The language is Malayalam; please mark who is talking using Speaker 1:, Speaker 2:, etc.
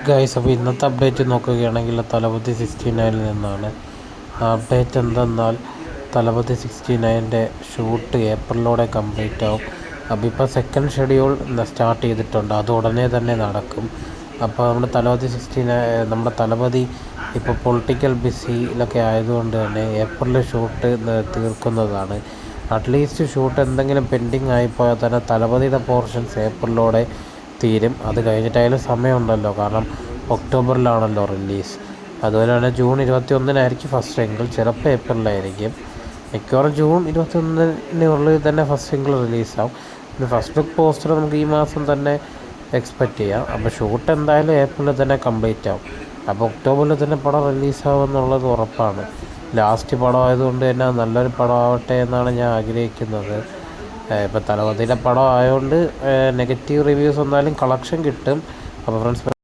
Speaker 1: ഗൈസ്, അപ്പോൾ ഇന്നത്തെ അപ്ഡേറ്റ് നോക്കുകയാണെങ്കിൽ തലപതി 69 നിന്നാണ്. അപ്ഡേറ്റ് എന്തെന്നാൽ തലപതി 69 ഷൂട്ട് ഏപ്രിലോടെ കംപ്ലീറ്റ് ആവും. അപ്പോൾ ഇപ്പോൾ സെക്കൻഡ് ഷെഡ്യൂൾ സ്റ്റാർട്ട് ചെയ്തിട്ടുണ്ട്, അത് ഉടനെ തന്നെ നടക്കും. അപ്പോൾ നമ്മുടെ തലപതി ഇപ്പോൾ പൊളിറ്റിക്കൽ ബിസിയിലൊക്കെ ആയതുകൊണ്ട് തന്നെ ഏപ്രിലിൽ ഷൂട്ട് തീർക്കുന്നതാണ്. അറ്റ്ലീസ്റ്റ് ഷൂട്ട് എന്തെങ്കിലും പെൻഡിങ് ആയിപ്പോയാൽ തന്നെ തലപതിയുടെ പോർഷൻസ് ഏപ്രിലോടെ തീരും. അത് കഴിഞ്ഞിട്ടായാലും സമയമുണ്ടല്ലോ, കാരണം ഒക്ടോബറിലാണല്ലോ റിലീസ്. അതുപോലെ തന്നെ ജൂൺ 21 ഫസ്റ്റ് സിംഗിൾ, ചിലപ്പോൾ ഏപ്രിലായിരിക്കും. മിക്കവാറും ജൂൺ 21 തന്നെ ഫസ്റ്റ് സിംഗിൾ റിലീസാവും. പിന്നെ ഫസ്റ്റ് ലുക്ക് പോസ്റ്റർ നമുക്ക് ഈ മാസം തന്നെ എക്സ്പെക്റ്റ് ചെയ്യാം. അപ്പോൾ ഷൂട്ട് എന്തായാലും ഏപ്രിലിൽ തന്നെ കംപ്ലീറ്റ് ആവും. അപ്പോൾ ഒക്ടോബറിൽ തന്നെ പടം റിലീസാവും എന്നുള്ളത് ഉറപ്പാണ്. ലാസ്റ്റ് പടം ആയതുകൊണ്ട് തന്നെ നല്ലൊരു പടമാവട്ടെ എന്നാണ് ഞാൻ ആഗ്രഹിക്കുന്നത്. ഇപ്പോൾ തലപതിയുടെ പടം ആയതുകൊണ്ട് നെഗറ്റീവ് റിവ്യൂസ് വന്നാലും കളക്ഷൻ കിട്ടും. അപ്പോൾ ഫ്രണ്ട്സ്